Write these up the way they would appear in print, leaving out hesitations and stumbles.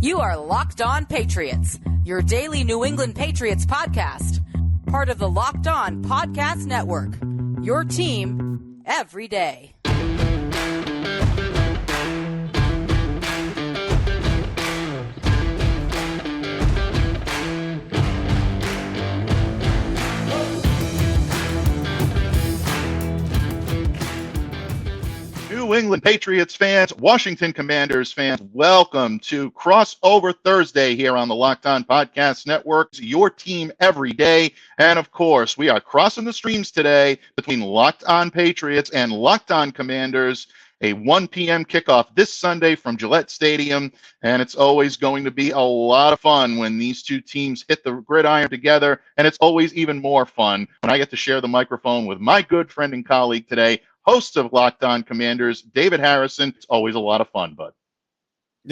You are Locked On Patriots, your daily New England Patriots podcast. Part of the Locked On Podcast Network, your team every day. New England Patriots fans, Washington Commanders fans, welcome to Crossover Thursday here on the Locked On Podcast Network, your team every day. And of course, we are crossing the streams today between Locked On Patriots and Locked On Commanders, a 1 p.m. kickoff this Sunday from Gillette Stadium. And it's always going to be a lot of fun when these two teams hit the gridiron together. And it's always even more fun when I get to share the microphone with my good friend and colleague today, host of Locked On Commanders, David Harrison. It's always a lot of fun, bud.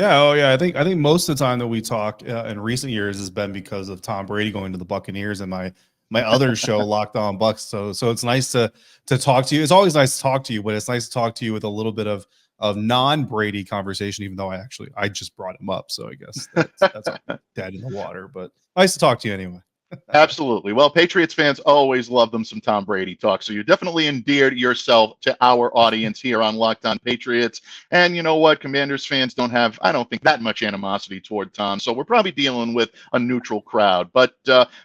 I think most of the time that we talk in recent years has been because of Tom Brady going to the Buccaneers and my other show, Locked On Bucks. So it's nice to talk to you. It's always nice to talk to you, but it's nice to talk to you with a little bit of non-Brady conversation, even though I just brought him up. So I guess that's dead in the water, but nice to talk to you anyway. Absolutely. Well, Patriots fans always love them some Tom Brady talk. So you definitely endeared yourself to our audience here on Locked On Patriots. And you know what? Commanders fans don't have, I don't think, that much animosity toward Tom. So we're probably dealing with a neutral crowd. But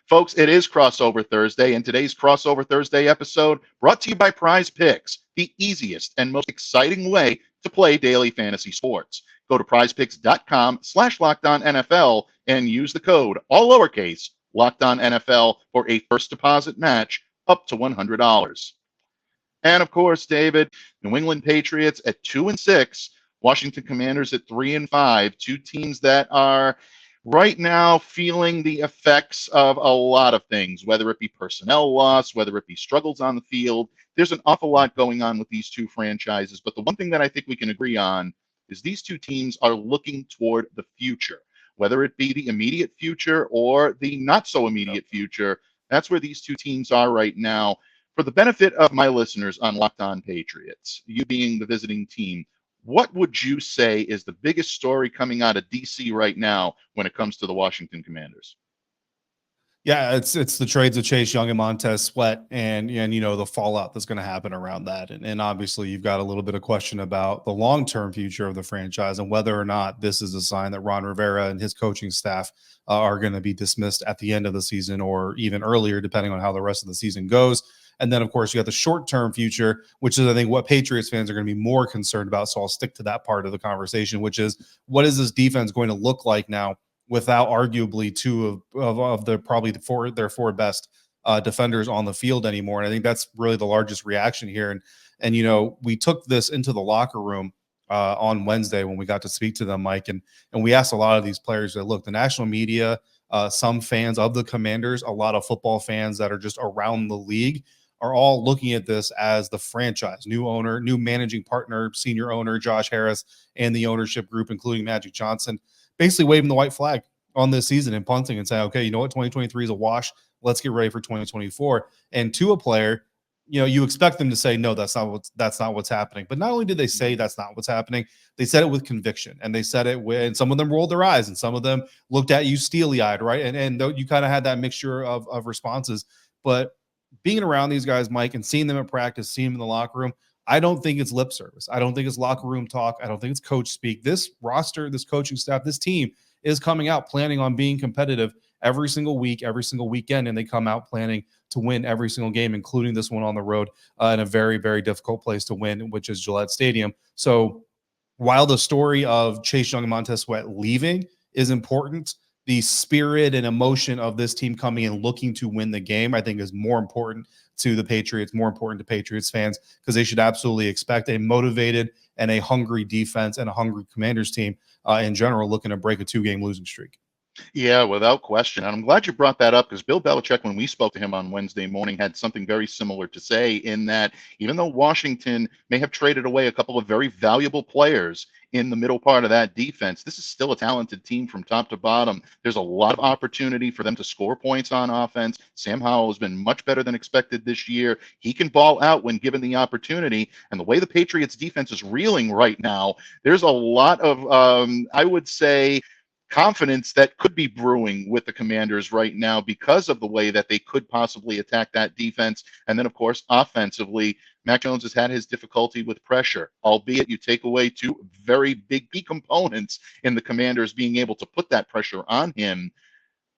folks, it is Crossover Thursday. And today's Crossover Thursday episode brought to you by PrizePicks, the easiest and most exciting way to play daily fantasy sports. Go to prizepicks.com/LockedOnNFL and use the code, all lowercase, Locked On NFL for a first deposit match up to $100. And of course, David, New England Patriots at 2-6, Washington Commanders at 3-5, two teams that are right now feeling the effects of a lot of things, whether it be personnel loss, whether it be struggles on the field. There's an awful lot going on with these two franchises. But the one thing that I think we can agree on is these two teams are looking toward the future. Whether it be the immediate future or the not so immediate future, that's where these two teams are right now. For the benefit of my listeners on Locked On Patriots, you being the visiting team, what would you say is the biggest story coming out of DC right now when it comes to the Washington Commanders? Yeah, it's the trades of Chase Young and Montez Sweat and you know the fallout that's going to happen around that. And obviously you've got a little bit of question about the long-term future of the franchise and whether or not this is a sign that Ron Rivera and his coaching staff are going to be dismissed at the end of the season or even earlier, depending on how the rest of the season goes. And then, of course, you got the short-term future, which is, I think, what Patriots fans are going to be more concerned about. So I'll stick to that part of the conversation, which is what is this defense going to look like now without arguably two of their four best defenders on the field anymore. And I think that's really the largest reaction here. And you know, we took this into the locker room on Wednesday when we got to speak to them, Mike, and we asked a lot of these players that, look, the national media, some fans of the Commanders, a lot of football fans that are just around the league are all looking at this as the franchise, new owner, new managing partner, senior owner, Josh Harris, and the ownership group, including Magic Johnson, basically waving the white flag on this season and punting and saying, okay, you know what, 2023 is a wash. Let's get ready for 2024. And to a player, you know, you expect them to say, no, that's not what's happening. But not only did they say that's not what's happening, they said it with conviction, and they said it when some of them rolled their eyes and some of them looked at you steely-eyed, right? And you kind of had that mixture of responses. But being around these guys, Mike, and seeing them at practice, seeing them in the locker room, I don't think it's lip service. I don't think it's locker room talk. I don't think it's coach speak. This roster, this coaching staff, this team is coming out planning on being competitive every single week, every single weekend, and they come out planning to win every single game, including this one on the road in a very, very difficult place to win, which is Gillette Stadium. So while the story of Chase Young and Montez Sweat leaving is important, the spirit and emotion of this team coming and looking to win the game, I think, is more important to the Patriots, more important to Patriots fans, because they should absolutely expect a motivated and a hungry defense and a hungry Commanders team in general looking to break a 2-game losing streak. Yeah, without question. And I'm glad you brought that up because Bill Belichick, when we spoke to him on Wednesday morning, had something very similar to say in that even though Washington may have traded away a couple of very valuable players in the middle part of that defense, this is still a talented team from top to bottom. There's a lot of opportunity for them to score points on offense. Sam Howell has been much better than expected this year. He can ball out when given the opportunity. And the way the Patriots defense is reeling right now, there's a lot of, I would say, confidence that could be brewing with the Commanders right now because of the way that they could possibly attack that defense. And then, of course, offensively, Mac Jones has had his difficulty with pressure, albeit you take away two very big key components in the Commanders being able to put that pressure on him.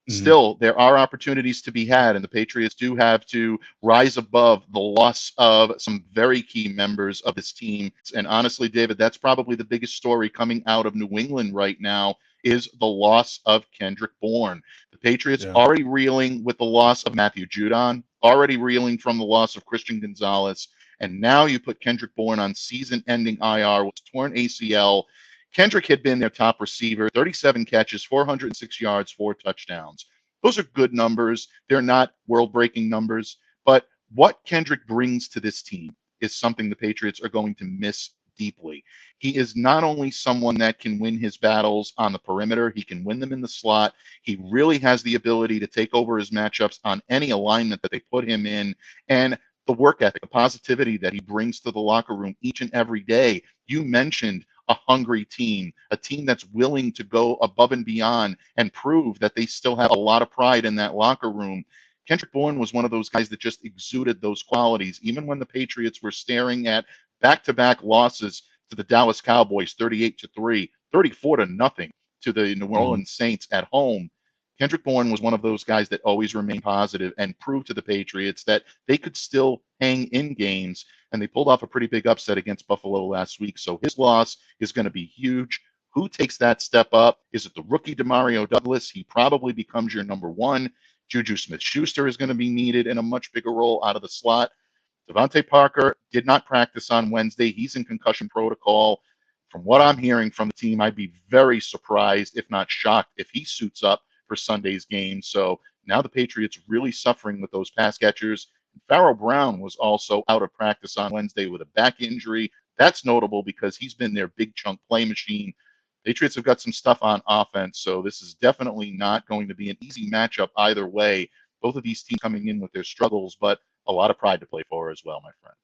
Still, there are opportunities to be had, and the Patriots do have to rise above the loss of some very key members of this team. And honestly, David, that's probably the biggest story coming out of New England right now is the loss of Kendrick Bourne. The Patriots already reeling with the loss of Matthew Judon, already reeling from the loss of Christian Gonzalez, and now you put Kendrick Bourne on season-ending IR with torn ACL. Kendrick had been their top receiver, 37 catches, 406 yards, 4 touchdowns. Those are good numbers. They're not world-breaking numbers, but what Kendrick brings to this team is something the Patriots are going to miss deeply. He is not only someone that can win his battles on the perimeter, he can win them in the slot. He really has the ability to take over his matchups on any alignment that they put him in, and the work ethic, the positivity that he brings to the locker room each and every day. You mentioned a hungry team, a team that's willing to go above and beyond and prove that they still have a lot of pride in that locker room. Kendrick Bourne was one of those guys that just exuded those qualities, even when the Patriots were staring at back-to-back losses to the Dallas Cowboys, 38-3, 34-0 to the New Orleans Saints at home. Kendrick Bourne was one of those guys that always remained positive and proved to the Patriots that they could still hang in games, and they pulled off a pretty big upset against Buffalo last week. So his loss is going to be huge. Who takes that step up? Is it the rookie Demario Douglas? He probably becomes your number one. Juju Smith-Schuster is going to be needed in a much bigger role out of the slot. Devontae Parker did not practice on Wednesday. He's in concussion protocol. From what I'm hearing from the team, I'd be very surprised, if not shocked, if he suits up for Sunday's game. So now the Patriots really suffering with those pass catchers. Pharaoh Brown was also out of practice on Wednesday with a back injury. That's notable because he's been their big chunk play machine. Patriots have got some stuff on offense, so this is definitely not going to be an easy matchup either way. Both of these teams coming in with their struggles, but a lot of pride to play for as well, my friend.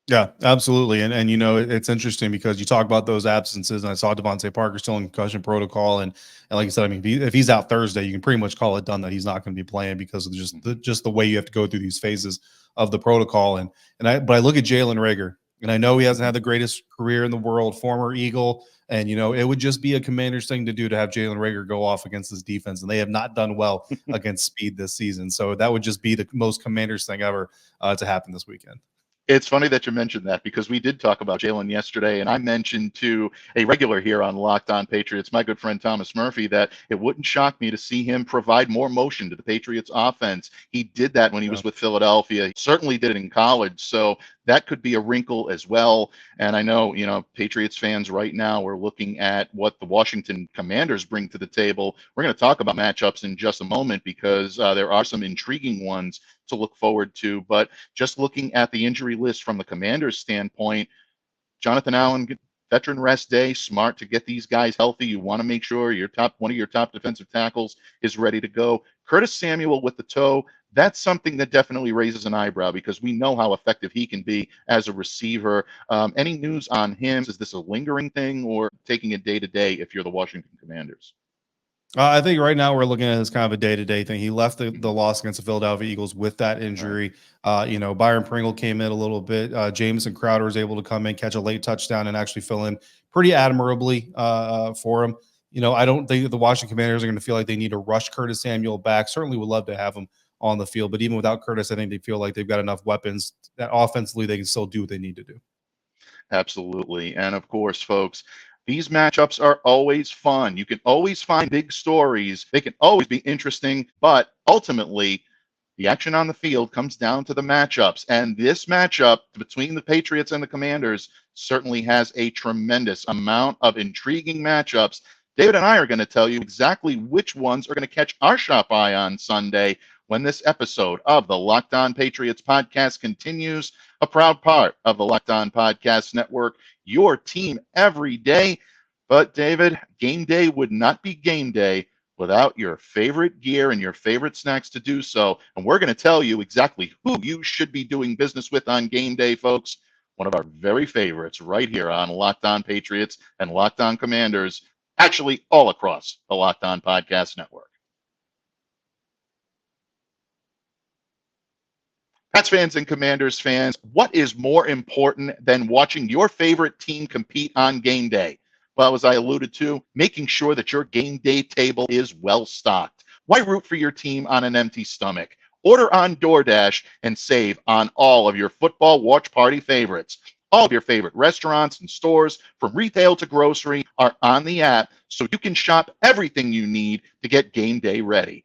Yeah, absolutely. And you know, it's interesting because you talk about those absences, and I saw Devontae Parker still in concussion protocol. And like I said, I mean, if he's out Thursday, you can pretty much call it done that he's not going to be playing because of just the way you have to go through these phases of the protocol. But I look at Jalen Reagor, and I know he hasn't had the greatest career in the world, former Eagle. And, you know, it would just be a Commander's thing to do to have Jalen Reagor go off against this defense. And they have not done well against speed this season. So that would just be the most Commander's thing ever to happen this weekend. It's funny that you mentioned that because we did talk about Jalen yesterday, and I mentioned to a regular here on Locked On Patriots, my good friend Thomas Murphy, that it wouldn't shock me to see him provide more motion to the Patriots offense. He did that when he was with Philadelphia. He certainly did it in college, so that could be a wrinkle as well. And I know, you know, Patriots fans right now are looking at what the Washington Commanders bring to the table. We're going to talk about matchups in just a moment because there are some intriguing ones to look forward to. But just looking at the injury list from the Commanders' standpoint, Jonathan Allen, veteran rest day, smart to get these guys healthy. You want to make sure one of your top defensive tackles is ready to go. Curtis Samuel with the toe, that's something that definitely raises an eyebrow because we know how effective he can be as a receiver. Any news on him? Is this a lingering thing or taking it day to day if you're the Washington Commanders? I think right now we're looking at it as kind of a day-to-day thing. He left the loss against the Philadelphia Eagles with that injury. You know, Byron Pringle came in a little bit. Jamison Crowder was able to come in, catch a late touchdown, and actually fill in pretty admirably for him. You know, I don't think the Washington Commanders are going to feel like they need to rush Curtis Samuel back. Certainly would love to have him on the field, but even without Curtis, I think they feel like they've got enough weapons that offensively they can still do what they need to do. Absolutely. And of course, folks, these matchups are always fun. You can always find big stories. They can always be interesting, but ultimately, the action on the field comes down to the matchups. And this matchup between the Patriots and the Commanders certainly has a tremendous amount of intriguing matchups. David and I are going to tell you exactly which ones are going to catch our shop eye on Sunday when this episode of the Locked On Patriots podcast continues, a proud part of the Locked On Podcast Network, your team every day. But David, game day would not be game day without your favorite gear and your favorite snacks to do so. And we're going to tell you exactly who you should be doing business with on game day, folks. One of our very favorites right here on Locked On Patriots and Locked On Commanders, actually all across the Locked On Podcast Network. Pats fans and Commanders fans, what is more important than watching your favorite team compete on game day? Well, as I alluded to, making sure that your game day table is well stocked. Why root for your team on an empty stomach? Order on DoorDash and save on all of your football watch party favorites. All of your favorite restaurants and stores, from retail to grocery, are on the app, so you can shop everything you need to get game day ready.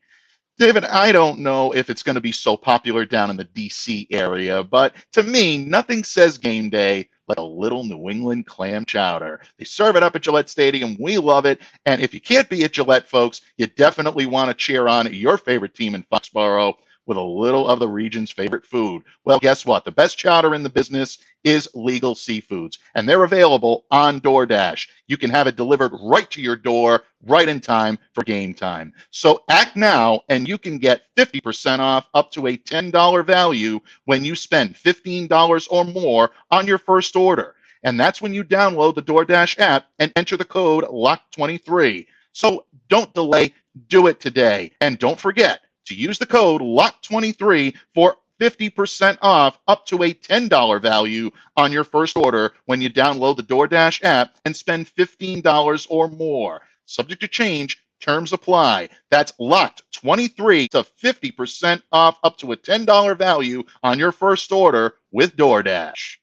David, I don't know if it's going to be so popular down in the DC area, but to me, nothing says game day like a little New England clam chowder. They serve it up at Gillette Stadium. We love it. And if you can't be at Gillette, folks, you definitely want to cheer on your favorite team in Foxborough with a little of the region's favorite food. Well, guess what? The best chowder in the business is Legal Seafoods, and they're available on DoorDash. You can have it delivered right to your door, right in time for game time. So act now, and you can get 50% off up to a $10 value when you spend $15 or more on your first order. And that's when you download the DoorDash app and enter the code LOCK23. So don't delay, do it today. And don't forget to use the code LOCK23 for 50% off up to a $10 value on your first order when you download the DoorDash app and spend $15 or more. Subject to change, terms apply. That's LOCKED23 to 50% off up to a $10 value on your first order with DoorDash.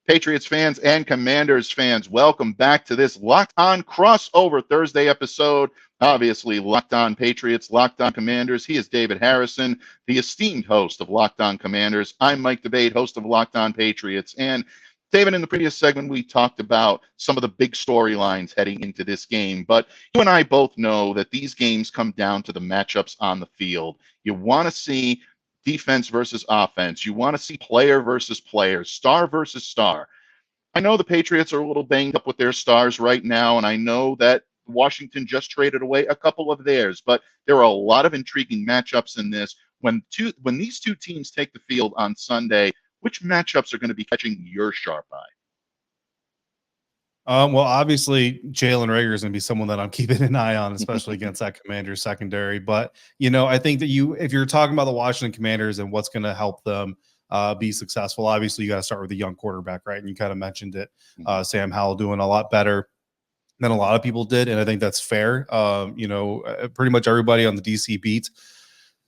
Patriots fans and Commanders fans, welcome back to this Locked On crossover Thursday episode. Obviously, Locked On Patriots, Locked On Commanders. He is David Harrison, the esteemed host of Locked On Commanders. I'm Mike Debate, host of Locked On Patriots. And David, in the previous segment, we talked about some of the big storylines heading into this game. But you and I both know that these games come down to the matchups on the field. You want to see defense versus offense. You want to see player versus player, star versus star. I know the Patriots are a little banged up with their stars right now, and I know that Washington just traded away a couple of theirs, but there are a lot of intriguing matchups in this. When these two teams take the field on Sunday, which matchups are going to be catching your sharp eye? Well, obviously, Jalen Reagor is going to be someone that I'm keeping an eye on, especially against that Commanders secondary. But, I think that if you're talking about the Washington Commanders and what's going to help them be successful, obviously, you got to start with a young quarterback, right? And you kind of mentioned it. Sam Howell doing a lot better than a lot of people did. And I think that's fair. Pretty much everybody on the DC beat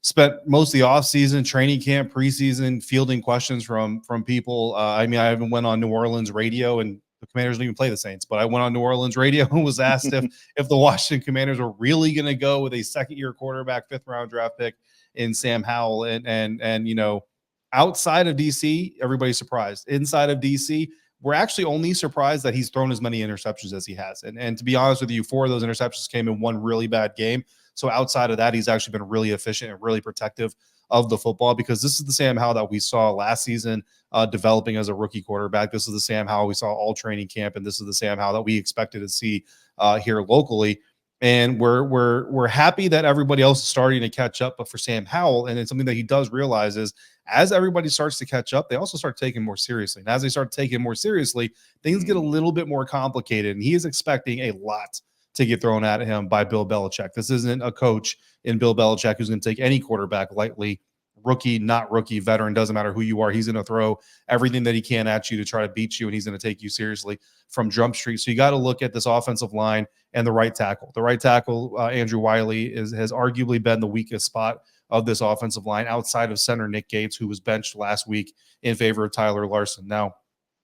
spent most of the offseason, training camp, preseason, fielding questions from people. I even went on New Orleans radio, and the Commanders didn't even play the Saints, but I went on New Orleans radio and was asked if the Washington Commanders were really going to go with a second-year quarterback, fifth-round draft pick in Sam Howell. And outside of DC, everybody's surprised. Inside of DC, we're actually only surprised that he's thrown as many interceptions as he has. And to be honest with you, 4 of those interceptions came in one really bad game. So outside of that, he's actually been really efficient and really protective of the football, because this is the Sam Howell that we saw last season developing as a rookie quarterback. This is the Sam Howell we saw all training camp, and this is the Sam Howell that we expected to see here locally. And we're happy that everybody else is starting to catch up. But for Sam Howell, and it's something that he does realize, is as everybody starts to catch up, they also start taking more seriously. And as they start taking more seriously, things get a little bit more complicated. And he is expecting a lot to get thrown at him by Bill Belichick. This isn't a coach in Bill Belichick who's going to take any quarterback lightly. Rookie, not rookie, veteran, doesn't matter who you are. He's going to throw everything that he can at you to try to beat you, and he's going to take you seriously from Jump Street. So you got to look at this offensive line and the right tackle. The right tackle, Andrew Wiley, has arguably been the weakest spot of this offensive line outside of center Nick Gates, who was benched last week in favor of Tyler Larson. Now,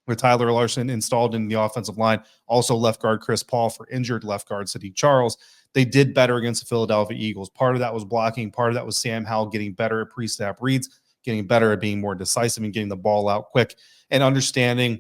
with Tyler Larson installed in the offensive line, also left guard Chris Paul for injured left guard Sadiq Charles, they did better against the Philadelphia Eagles. Part of that was blocking. Part of that was Sam Howell getting better at pre-snap reads, getting better at being more decisive and getting the ball out quick, and understanding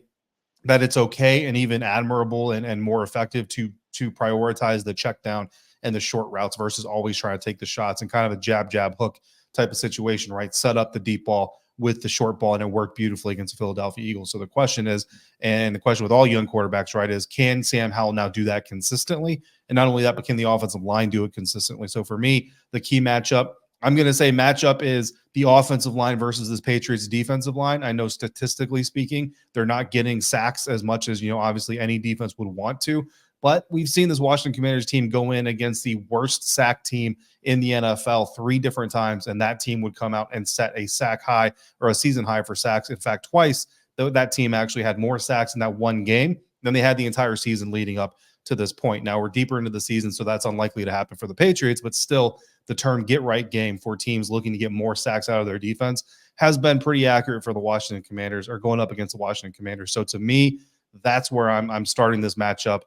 that it's okay and even admirable and more effective to prioritize the check down and the short routes versus always trying to take the shots and kind of a jab, hook type of situation, right? Set up the deep ball with the short ball, and it worked beautifully against the Philadelphia Eagles. So the question is, and the question with all young quarterbacks, right, is can Sam Howell now do that consistently? And not only that, but can the offensive line do it consistently? So for me, the key matchup I'm going to say matchup is the offensive line versus this Patriots defensive line. I know statistically speaking, they're not getting sacks as much as, obviously any defense would want to, but we've seen this Washington Commanders team go in against the worst sack team in the NFL 3 different times, and that team would come out and set a sack high or a season high for sacks. In fact, twice that team actually had more sacks in that one game than they had the entire season leading up to this point. Now we're deeper into the season, so that's unlikely to happen for the Patriots, but still the term get right game for teams looking to get more sacks out of their defense has been pretty accurate for the Washington Commanders, or going up against the Washington Commanders. So to me, that's where I'm starting this matchup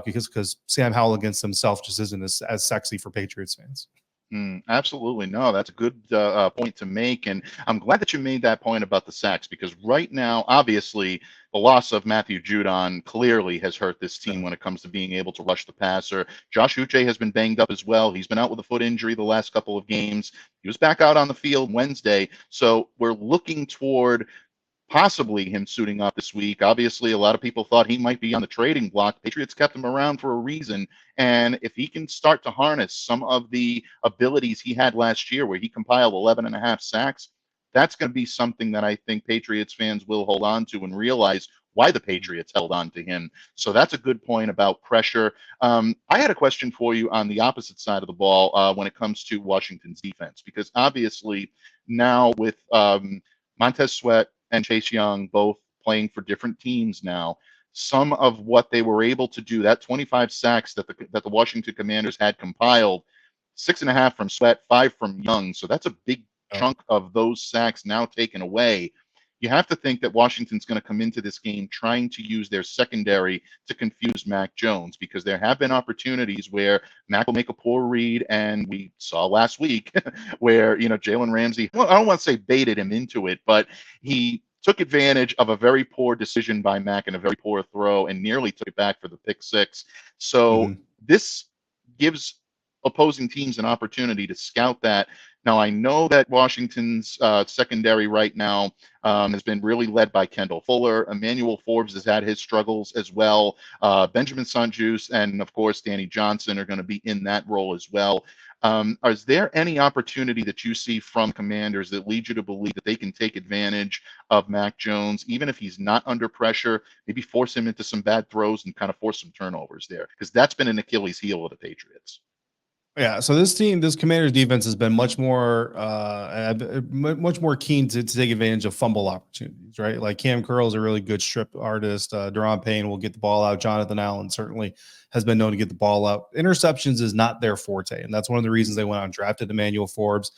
because Sam Howell against himself just isn't as sexy for Patriots fans. Absolutely. No, that's a good point to make. And I'm glad that you made that point about the sacks, because right now, obviously, the loss of Matthew Judon clearly has hurt this team when it comes to being able to rush the passer. Josh Uche has been banged up as well. He's been out with a foot injury the last couple of games. He was back out on the field Wednesday. So we're looking toward possibly him suiting up this week. Obviously, a lot of people thought he might be on the trading block. Patriots kept him around for a reason. And if he can start to harness some of the abilities he had last year, where he compiled 11.5 sacks, that's going to be something that I think Patriots fans will hold on to and realize why the Patriots held on to him. So that's a good point about pressure. I had a question for you on the opposite side of the ball when it comes to Washington's defense, because obviously now with Montez Sweat and Chase Young both playing for different teams now, some of what they were able to do, that 25 sacks that the Washington Commanders had compiled, 6.5 from Sweat, 5 from Young. So that's a big chunk of those sacks now taken away. You have to think that Washington's going to come into this game trying to use their secondary to confuse Mac Jones, because there have been opportunities where Mac will make a poor read, and we saw last week where, Jalen Ramsey, well, I don't want to say baited him into it, but he took advantage of a very poor decision by Mac and a very poor throw and nearly took it back for the pick six. So this gives opposing teams an opportunity to scout that. Now, I know that Washington's secondary right now has been really led by Kendall Fuller. Emmanuel Forbes has had his struggles as well. Benjamin St-Juste and, of course, Danny Johnson are going to be in that role as well. Is there any opportunity that you see from Commanders that lead you to believe that they can take advantage of Mac Jones, even if he's not under pressure, maybe force him into some bad throws and kind of force some turnovers there? Because that's been an Achilles heel of the Patriots. Yeah, so this Commanders defense has been much more keen to take advantage of fumble opportunities, right? Like Cam Curl is a really good strip artist. Daron Payne will get the ball out. Jonathan Allen certainly has been known to get the ball out. Interceptions is not their forte, and that's one of the reasons they went out and drafted Emmanuel Forbes,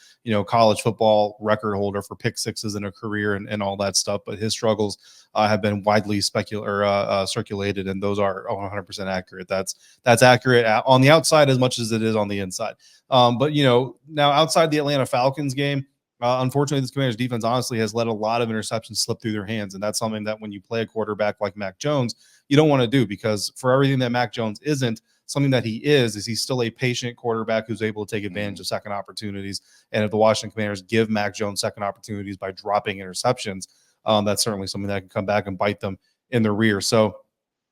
college football record holder for pick sixes in a career and all that stuff. But his struggles have been widely circulated, and those are 100% accurate. That's accurate on the outside as much as it is on the inside. But now outside the Atlanta Falcons game, unfortunately, this Commanders defense honestly has let a lot of interceptions slip through their hands, and that's something that when you play a quarterback like Mac Jones, you don't want to do, because for everything that Mac Jones isn't, something that he is he's still a patient quarterback who's able to take advantage of second opportunities. And if the Washington Commanders give Mac Jones second opportunities by dropping interceptions, that's certainly something that can come back and bite them in the rear. So,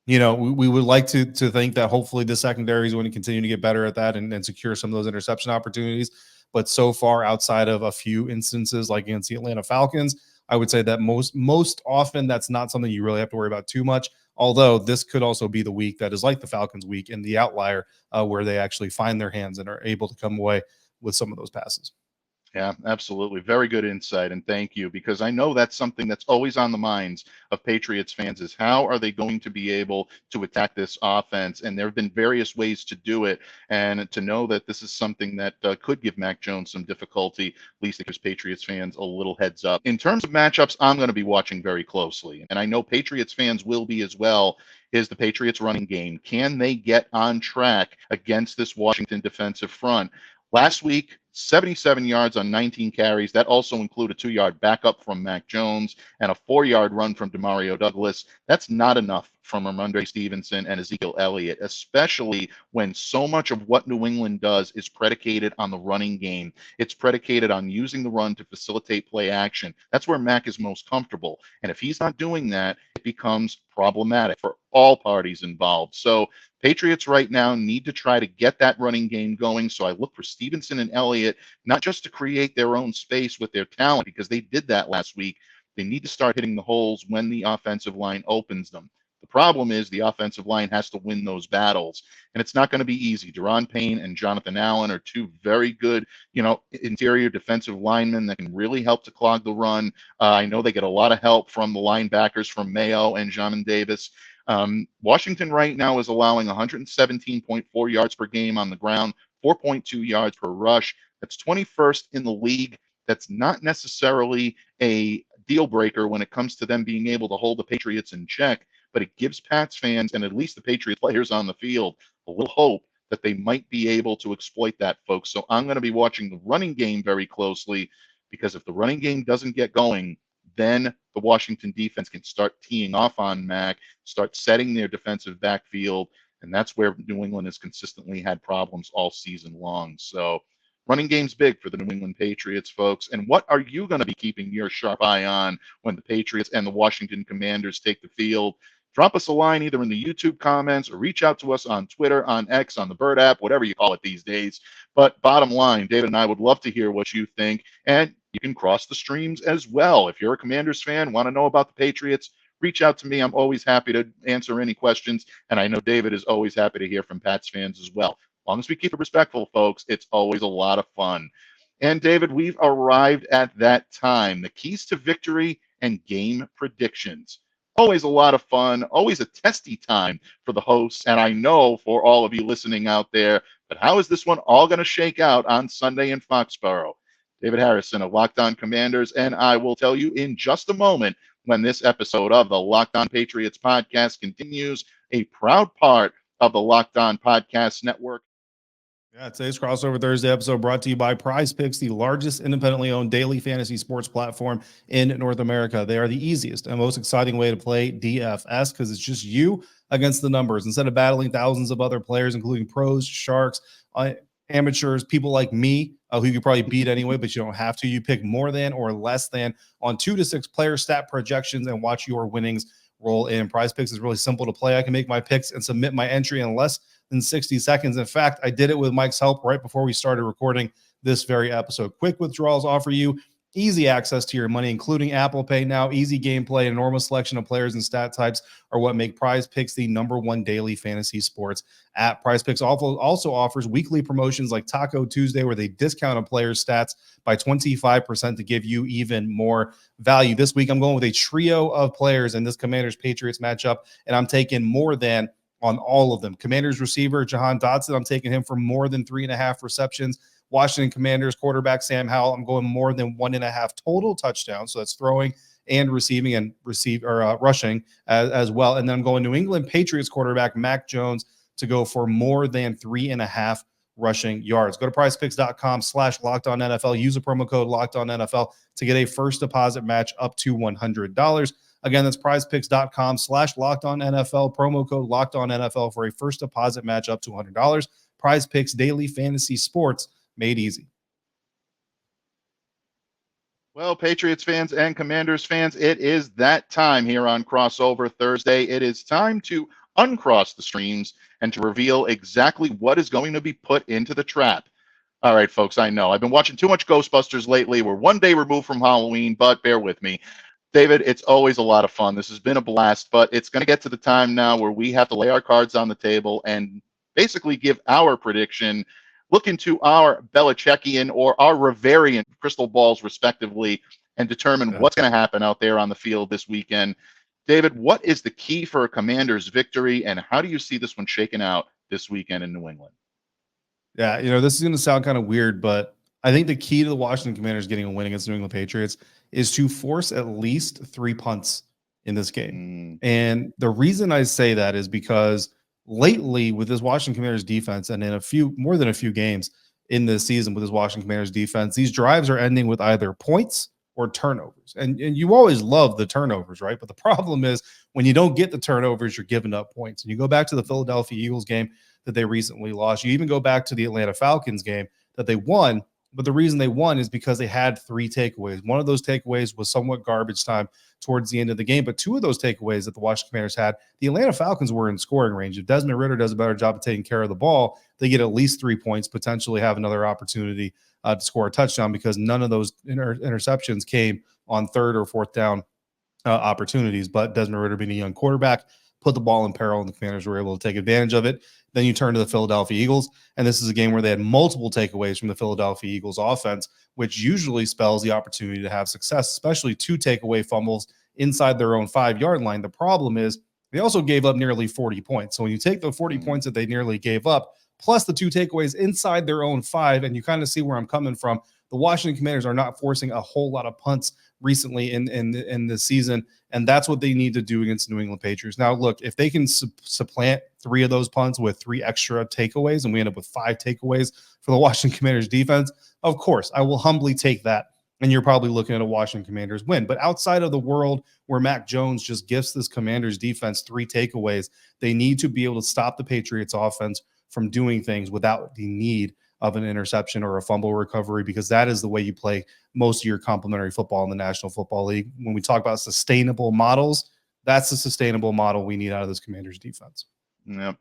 we would like to think that hopefully the secondary is going to continue to get better at that and secure some of those interception opportunities. But so far, outside of a few instances like against the Atlanta Falcons, I would say that most often that's not something you really have to worry about too much. Although this could also be the week that is like the Falcons week and the outlier where they actually find their hands and are able to come away with some of those passes. Yeah, absolutely. Very good insight, and thank you, because I know that's something that's always on the minds of Patriots fans is how are they going to be able to attack this offense? And there have been various ways to do it, and to know that this is something that could give Mac Jones some difficulty, at least it gives Patriots fans a little heads up. In terms of matchups, I'm going to be watching very closely, and I know Patriots fans will be as well, is the Patriots running game. Can they get on track against this Washington defensive front? Last week, 77 yards on 19 carries. That also included a 2-yard backup from Mac Jones and a 4-yard run from Demario Douglas. That's not enough from Ramondre Stevenson and Ezekiel Elliott, especially when so much of what New England does is predicated on the running game. It's predicated on using the run to facilitate play action. That's where Mac is most comfortable. And if he's not doing that, it becomes problematic for all parties involved. So Patriots right now need to try to get that running game going. So I look for Stevenson and Elliott, not just to create their own space with their talent, because they did that last week. They need to start hitting the holes when the offensive line opens them. The problem is the offensive line has to win those battles, and it's not going to be easy. Daron Payne and Jonathan Allen are two very good, interior defensive linemen that can really help to clog the run. I know they get a lot of help from the linebackers from Mayo and Jamin Davis. Washington right now is allowing 117.4 yards per game on the ground, 4.2 yards per rush. That's 21st in the league. That's not necessarily a deal breaker when it comes to them being able to hold the Patriots in check, but it gives Pats fans and at least the Patriots players on the field a little hope that they might be able to exploit that, folks. So I'm going to be watching the running game very closely, because if the running game doesn't get going, then the Washington defense can start teeing off on Mac, start setting their defensive backfield, and that's where New England has consistently had problems all season long. So running game's big for the New England Patriots, folks. And what are you going to be keeping your sharp eye on when the Patriots and the Washington Commanders take the field? Drop us a line either in the YouTube comments or reach out to us on Twitter, on X, on the Bird app, whatever you call it these days. But bottom line, David and I would love to hear what you think. And you can cross the streams as well. If you're a Commanders fan, want to know about the Patriots, reach out to me. I'm always happy to answer any questions. And I know David is always happy to hear from Pats fans as well. As long as we keep it respectful, folks, it's always a lot of fun. And David, we've arrived at that time. The keys to victory and game predictions. Always a lot of fun, always a testy time for the hosts, and I know for all of you listening out there, but how is this one all going to shake out on Sunday in Foxborough? David Harrison of Locked On Commanders, and I will tell you in just a moment when this episode of the Locked On Patriots podcast continues, a proud part of the Locked On Podcast Network. Yeah, today's Crossover Thursday episode brought to you by PrizePicks, the largest independently owned daily fantasy sports platform in North America. They are the easiest and most exciting way to play DFS because it's just you against the numbers. Instead of battling thousands of other players, including pros, sharks, amateurs, people like me, who you could probably beat anyway, but you don't have to. You pick more than or less than on 2 to 6 player stat projections and watch your winnings roll in. PrizePicks is really simple to play. I can make my picks and submit my entry in less than 60 seconds. In fact, I did it with Mike's help right before we started recording this very episode. Quick withdrawals offer you easy access to your money, including Apple Pay now. Easy gameplay, an enormous selection of players and stat types are what make PrizePicks the #1 daily fantasy sports app. PrizePicks also offers weekly promotions like Taco Tuesday, where they discount a player's stats by 25% to give you even more value. This week, I'm going with a trio of players in this Commanders-Patriots matchup, and I'm taking more than on all of them. Commanders receiver Jahan Dotson, I'm taking him for more than 3.5 receptions. Washington Commanders quarterback Sam Howell, I'm going more than 1.5 total touchdowns. So that's throwing and receiving and rushing as well. And then I'm going New England Patriots quarterback Mac Jones to go for more than 3.5 rushing yards. Go to prizepicks.com/LockedOnNFL. Use the promo code LockedOnNFL to get a first deposit match up to $100. Again, that's prizepicks.com/LockedOnNFL. Promo code LockedOnNFL for a first deposit match up to $100. PrizePicks daily fantasy sports made easy. Well, Patriots fans and Commanders fans, it is that time here on Crossover Thursday. It is time to uncross the streams and to reveal exactly what is going to be put into the trap. All right, folks, I know I've been watching too much Ghostbusters lately. We're one day removed from Halloween, but bear with me. David, it's always a lot of fun. This has been a blast, but it's going to get to the time now where we have to lay our cards on the table and basically give our prediction, look into our Belichickian or our Riverian crystal balls, respectively, and determine what's going to happen out there on the field this weekend. David, what is the key for a Commanders victory, and how do you see this one shaking out this weekend in New England? Yeah, this is going to sound kind of weird, but I think the key to the Washington Commanders getting a win against New England Patriots is to force at least 3 punts in this game. And the reason I say that is because lately with this Washington Commanders defense, and in more than a few games in this season with this Washington Commanders defense, these drives are ending with either points or turnovers. And you always love the turnovers, right? But the problem is when you don't get the turnovers, you're giving up points. And you go back to the Philadelphia Eagles game that they recently lost. You even go back to the Atlanta Falcons game that they won. But the reason they won is because they had 3 takeaways. One of those takeaways was somewhat garbage time towards the end of the game. But 2 of those takeaways that the Washington Commanders had, the Atlanta Falcons were in scoring range. If Desmond Ridder does a better job of taking care of the ball, they get at least 3 points, potentially have another opportunity to score a touchdown, because none of those interceptions came on 3rd or 4th down opportunities. But Desmond Ridder, being a young quarterback, put the ball in peril, and the Commanders were able to take advantage of it. Then you turn to the Philadelphia Eagles, and this is a game where they had multiple takeaways from the Philadelphia Eagles offense, which usually spells the opportunity to have success, especially 2 takeaway fumbles inside their own 5-yard line. The problem is they also gave up nearly 40 points. So when you take the 40 points that they nearly gave up, plus the 2 takeaways inside their own 5, and you kind of see where I'm coming from, the Washington Commanders are not forcing a whole lot of punts recently in the season, and that's what they need to do against the New England Patriots. Now, look, if they can supplant 3 of those punts with 3 extra takeaways, and we end up with 5 takeaways for the Washington Commanders defense, of course, I will humbly take that, and you're probably looking at a Washington Commanders win. But outside of the world where Mac Jones just gifts this Commanders defense 3 takeaways, they need to be able to stop the Patriots offense from doing things without the need of an interception or a fumble recovery, because that is the way you play most of your complementary football in the National Football League. When we talk about sustainable models, that's the sustainable model we need out of this Commanders defense. Yeah.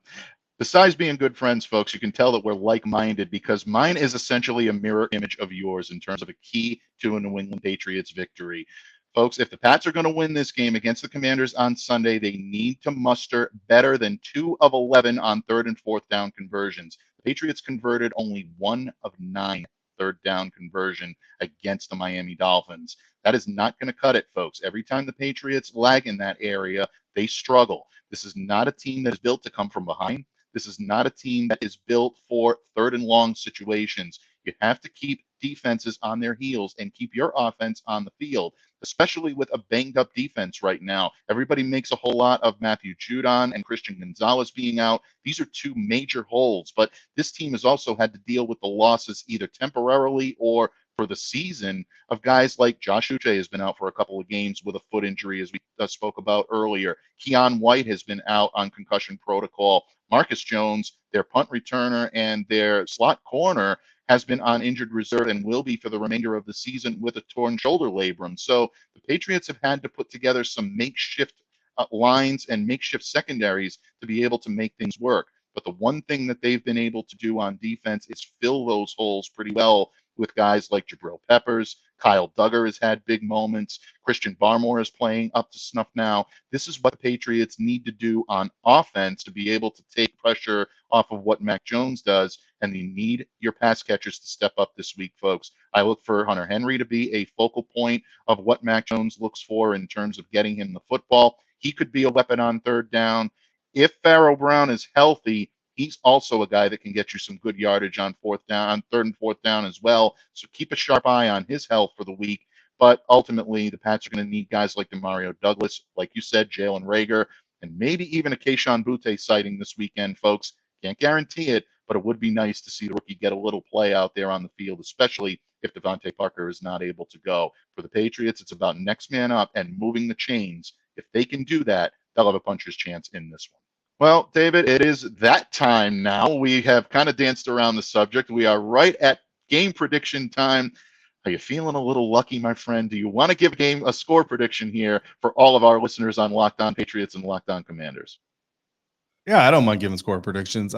Besides being good friends, folks, you can tell that we're like-minded, because mine is essentially a mirror image of yours in terms of a key to a New England Patriots victory. Folks, if the Pats are going to win this game against the Commanders on Sunday, they need to muster better than 2 of 11 on 3rd and 4th down conversions. The Patriots converted only 1 of 9 3rd down conversion against the Miami Dolphins. That is not going to cut it, folks. Every time the Patriots lag in that area, they struggle. This is not a team that is built to come from behind. This is not a team that is built for 3rd and long situations. You have to keep defenses on their heels and keep your offense on the field, especially with a banged-up defense right now. Everybody makes a whole lot of Matthew Judon and Christian Gonzalez being out. These are 2 major holes, but this team has also had to deal with the losses either temporarily or for the season of guys like Josh Uche has been out for a couple of games with a foot injury, as we spoke about earlier. Keon White has been out on concussion protocol. Marcus Jones, their punt returner and their slot corner, has been on injured reserve and will be for the remainder of the season with a torn shoulder labrum. So the Patriots have had to put together some makeshift lines and makeshift secondaries to be able to make things work. But the one thing that they've been able to do on defense is fill those holes pretty well with guys like Jabril Peppers. Kyle Duggar has had big moments. Christian Barmore is playing up to snuff now. This is what the Patriots need to do on offense to be able to take pressure off of what Mac Jones does, and you need your pass catchers to step up this week, folks. I look for Hunter Henry to be a focal point of what Mac Jones looks for in terms of getting him the football. He could be a weapon on 3rd down. If Pharaoh Brown is healthy, he's also a guy that can get you some good yardage on 4th down, on 3rd and 4th down as well. So keep a sharp eye on his health for the week. But ultimately, the Pats are going to need guys like Demario Douglas, like you said, Jalen Reagor, and maybe even a Kayshon Boutte sighting this weekend, folks. Can't guarantee it, but it would be nice to see the rookie get a little play out there on the field, especially if Devontae Parker is not able to go. For the Patriots, it's about next man up and moving the chains. If they can do that, they'll have a puncher's chance in this one. Well, David, it is that time now. We have kind of danced around the subject. We are right at game prediction time. Are you feeling a little lucky, my friend? Do you want to give a score prediction here for all of our listeners on Locked On Patriots and Locked On Commanders? Yeah, I don't mind giving score predictions.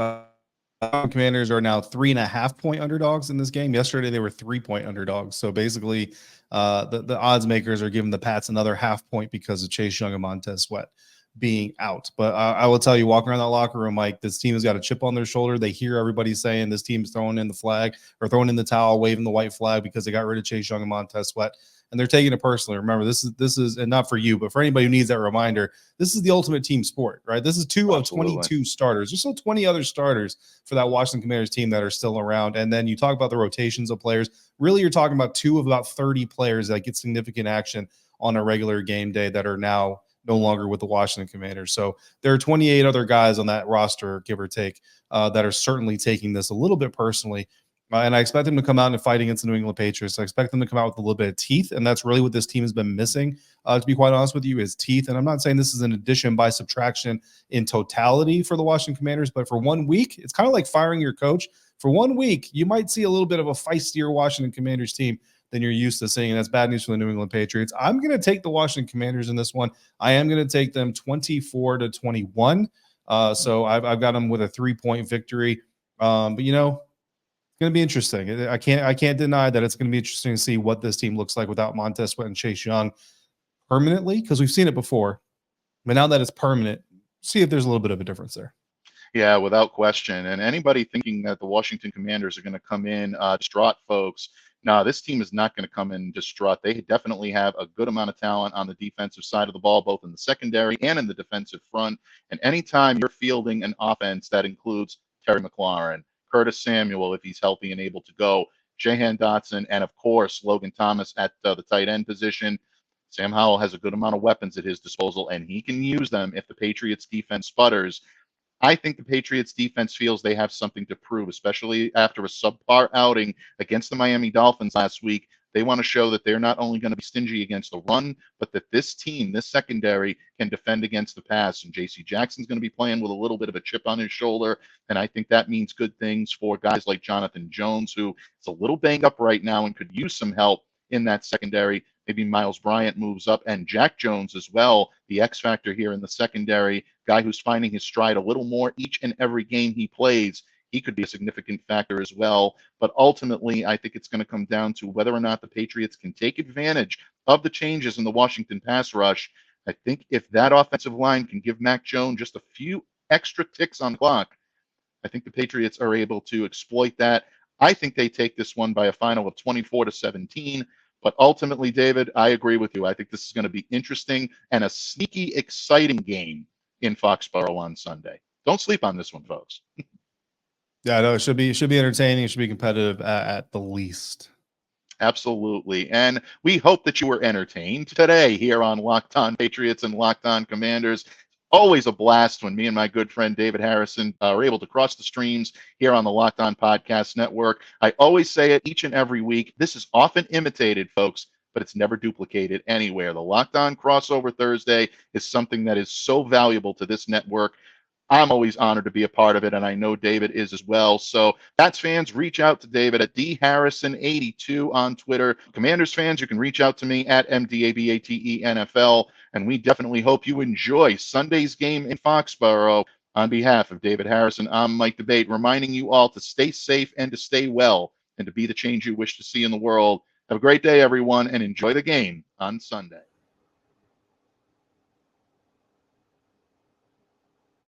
Commanders are now 3.5-point underdogs in this game. Yesterday, they were 3-point underdogs. So basically, the odds makers are giving the Pats another half point because of Chase Young and Montez Sweat being out. But I will tell you, walking around that locker room, Mike, this team has got a chip on their shoulder. They hear everybody saying this team's throwing in the flag or throwing in the towel, waving the white flag because they got rid of Chase Young and Montez Sweat. And they're taking it personally. Remember, this is, and not for you, but for anybody who needs that reminder, this is the ultimate team sport, right? This is 2 of 22 starters. There's still 20 other starters for that Washington Commanders team that are still around. And then you talk about the rotations of players. Really, you're talking about 2 of about 30 players that get significant action on a regular game day that are now no longer with the Washington Commanders. So there are 28 other guys on that roster, give or take, that are certainly taking this a little bit personally. And I expect them to come out and fight against the New England Patriots. I expect them to come out with a little bit of teeth, and that's really what this team has been missing, to be quite honest with you, is teeth. And I'm not saying this is an addition by subtraction in totality for the Washington Commanders, but for 1 week, it's kind of like firing your coach. For 1 week, you might see a little bit of a feistier Washington Commanders team than you're used to seeing, and that's bad news for the New England Patriots. I'm going to take the Washington Commanders in this one. I am going to take them 24-21. So I've got them with a 3-point victory. But it's going to be interesting. I can't deny that it's going to be interesting to see what this team looks like without Montez Sweat and Chase Young permanently, because we've seen it before. But now that it's permanent, see if there's a little bit of a difference there. Yeah, without question. And anybody thinking that the Washington Commanders are going to come in distraught, folks, no, this team is not going to come in distraught. They definitely have a good amount of talent on the defensive side of the ball, both in the secondary and in the defensive front. And anytime you're fielding an offense that includes Terry McLaurin, Curtis Samuel, if he's healthy and able to go, Jahan Dotson, and of course, Logan Thomas at the tight end position, Sam Howell has a good amount of weapons at his disposal, and he can use them if the Patriots defense sputters. I think the Patriots defense feels they have something to prove, especially after a subpar outing against the Miami Dolphins last week. They want to show that they're not only going to be stingy against the run, but that this team, this secondary, can defend against the pass. And J.C. Jackson's going to be playing with a little bit of a chip on his shoulder, and I think that means good things for guys like Jonathan Jones, who is a little banged up right now and could use some help in that secondary. Maybe Miles Bryant moves up, and Jack Jones as well, the X factor here in the secondary, guy who's finding his stride a little more each and every game he plays. He could be a significant factor as well. But ultimately, I think it's going to come down to whether or not the Patriots can take advantage of the changes in the Washington pass rush. I think if that offensive line can give Mac Jones just a few extra ticks on the clock, I think the Patriots are able to exploit that. I think they take this one by a final of 24-17. But ultimately, David, I agree with you. I think this is going to be interesting and a sneaky, exciting game in Foxborough on Sunday. Don't sleep on this one, folks. Yeah, no, it should be entertaining. It should be competitive at the least. Absolutely. And we hope that you were entertained today here on Locked On Patriots and Locked On Commanders. Always a blast when me and my good friend David Harrison are able to cross the streams here on the Locked On Podcast Network. I always say it each and every week. This is often imitated, folks, but it's never duplicated anywhere. The Locked On Crossover Thursday is something that is so valuable to this network. I'm always honored to be a part of it, and I know David is as well. So, Pats fans, reach out to David at dharrison82 on Twitter. Commanders fans, you can reach out to me at MDABATENFL, and we definitely hope you enjoy Sunday's game in Foxborough. On behalf of David Harrison, I'm Mike Debate, reminding you all to stay safe and to stay well and to be the change you wish to see in the world. Have a great day, everyone, and enjoy the game on Sunday.